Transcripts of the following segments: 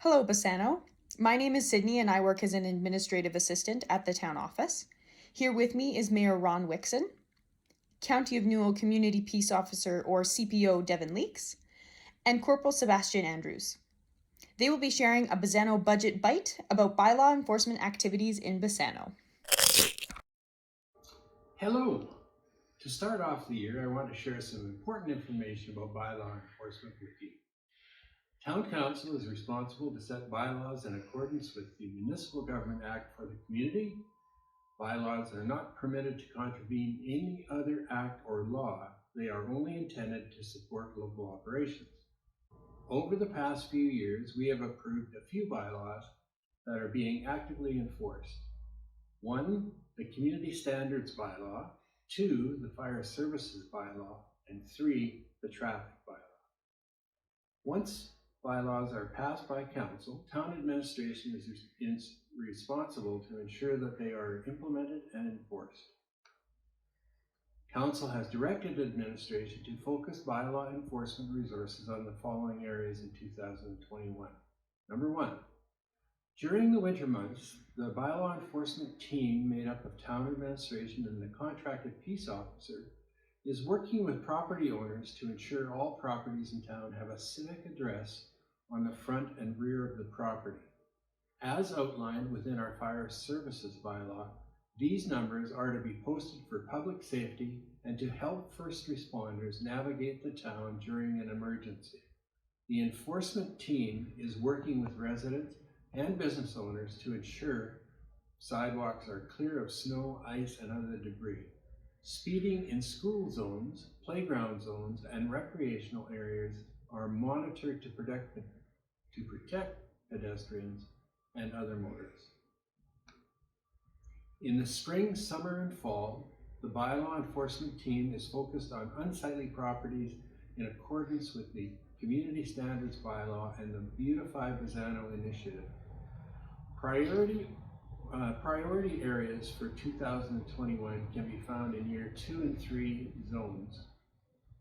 Hello, Bassano. My name is Sydney and I work as an administrative assistant at the town office. Here with me is Mayor Ron Wickson, County of Newell Community Peace Officer or CPO Devin Leeks, and Corporal Sebastian Andrews. They will be sharing a Bassano Budget Bite about bylaw enforcement activities in Bassano. Hello! To start off the year, I want to share some important information about bylaw enforcement with you. Town Council is responsible to set bylaws in accordance with the Municipal Government Act for the community. Bylaws are not permitted to contravene any other act or law. They are only intended to support local operations. Over the past few years, we have approved a few bylaws that are being actively enforced. 1, the Community Standards Bylaw, 2, the Fire Services Bylaw, and 3, the Traffic Bylaw. Once bylaws are passed by Council, Town Administration is responsible to ensure that they are implemented and enforced. Council has directed administration to focus bylaw enforcement resources on the following areas in 2021. Number 1, during the winter months, the bylaw enforcement team made up of town administration and the contracted peace officer is working with property owners to ensure all properties in town have a civic address on the front and rear of the property. As outlined within our fire services bylaw, these numbers are to be posted for public safety and to help first responders navigate the town during an emergency. The enforcement team is working with residents and business owners to ensure sidewalks are clear of snow, ice, and other debris. Speeding in school zones, playground zones, and recreational areas are monitored to protect pedestrians and other motorists. In the spring, summer, and fall, the bylaw enforcement team is focused on unsightly properties in accordance with the Community Standards Bylaw and the Beautify Bassano initiative. Priority areas for 2021 can be found in year 2 and 3 zones.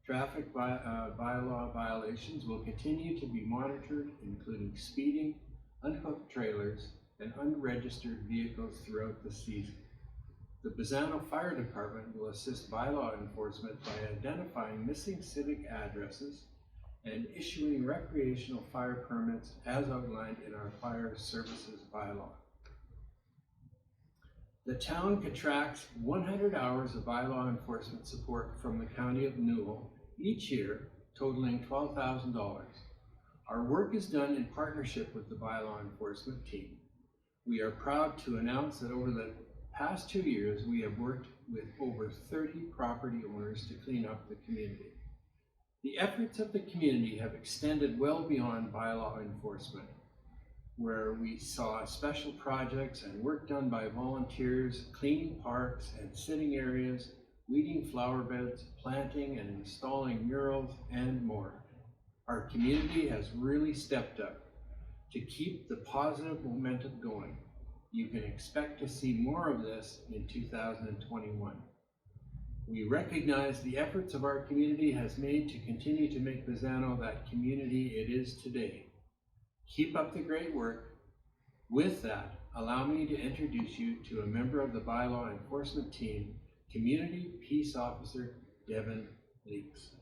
Traffic bylaw violations will continue to be monitored, including speeding, unhooked trailers, and unregistered vehicles throughout the season. The Bassano Fire Department will assist bylaw enforcement by identifying missing civic addresses and issuing recreational fire permits as outlined in our fire services bylaw. The town contracts 100 hours of bylaw enforcement support from the County of Newell each year, totaling $12,000. Our work is done in partnership with the bylaw enforcement team. We are proud to announce that over the past 2 years, we have worked with over 30 property owners to clean up the community. The efforts of the community have extended well beyond bylaw enforcement, where we saw special projects and work done by volunteers, cleaning parks and sitting areas, weeding flower beds, planting and installing murals, and more. Our community has really stepped up to keep the positive momentum going. You can expect to see more of this in 2021. We recognize the efforts of our community has made to continue to make Bassano that community it is today. Keep up the great work. With that, allow me to introduce you to a member of the bylaw enforcement team, Community Peace Officer Devin Leeks.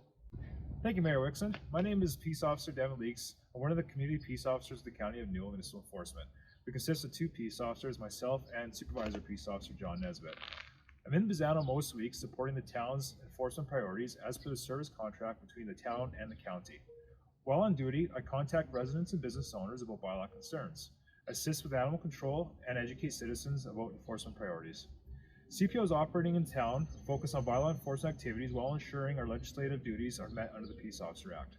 Thank you, Mayor Wickson. My name is Peace Officer Devin Leeks. I'm one of the Community Peace Officers of the County of Newell Municipal Enforcement. We consist of 2 peace officers, myself and Supervisor Peace Officer John Nesbitt. I'm in Bassano most weeks supporting the town's enforcement priorities as per the service contract between the town and the county. While on duty, I contact residents and business owners about bylaw concerns, assist with animal control, and educate citizens about enforcement priorities. CPOs operating in town focus on bylaw enforcement activities while ensuring our legislative duties are met under the Peace Officer Act.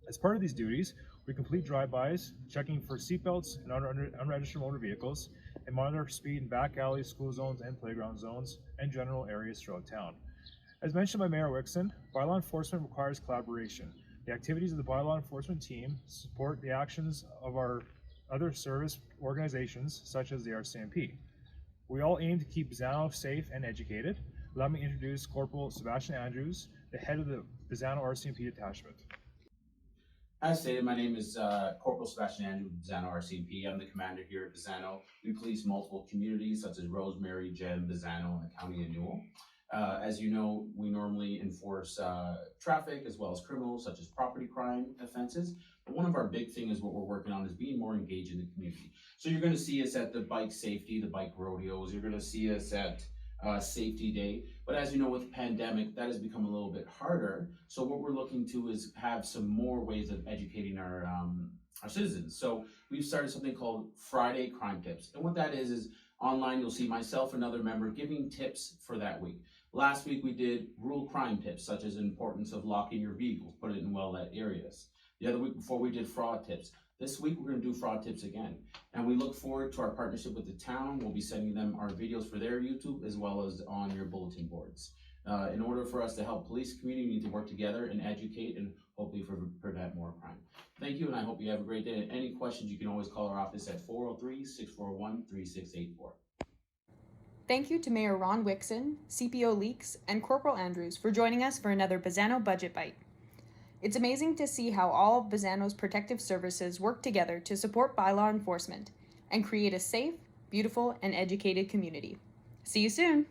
As part of these duties, we complete drive-bys, checking for seatbelts and unregistered motor vehicles, and monitor speed in back alleys, school zones, and playground zones, and general areas throughout town. As mentioned by Mayor Wickson, bylaw enforcement requires collaboration. The activities of the bylaw enforcement team support the actions of our other service organizations, such as the RCMP. We all aim to keep Bassano safe and educated. Let me introduce Corporal Sebastian Andrews, the head of the Bassano RCMP detachment. As stated, my name is Corporal Sebastian Andrews with Bassano RCMP. I'm the commander here at Bassano. We police multiple communities such as Rosemary, Gem, Bassano, and the County of Newell. As you know, we normally enforce traffic as well as criminals such as property crime offenses. But one of our big things, what we're working on, is being more engaged in the community. So you're going to see us at the bike safety, the bike rodeos. You're going to see us at safety day. But as you know, with the pandemic, that has become a little bit harder. So what we're looking to is have some more ways of educating our citizens. So we've started something called Friday Crime Tips. And what that is online you'll see myself and another member giving tips for that week. Last week we did rural crime tips, such as the importance of locking your vehicles, put it in well-lit areas. The other week before we did fraud tips. This week we're going to do fraud tips again. And we look forward to our partnership with the town. We'll be sending them our videos for their YouTube as well as on your bulletin boards. In order for us to help police community, we need to work together and educate and hopefully prevent more crime. Thank you, and I hope you have a great day. And any questions, you can always call our office at 403-641-3684. Thank you to Mayor Ron Wickson, CPO Leeks, and Corporal Andrews for joining us for another Bassano Budget Bite. It's amazing to see how all of Bassano's protective services work together to support bylaw enforcement and create a safe, beautiful, and educated community. See you soon!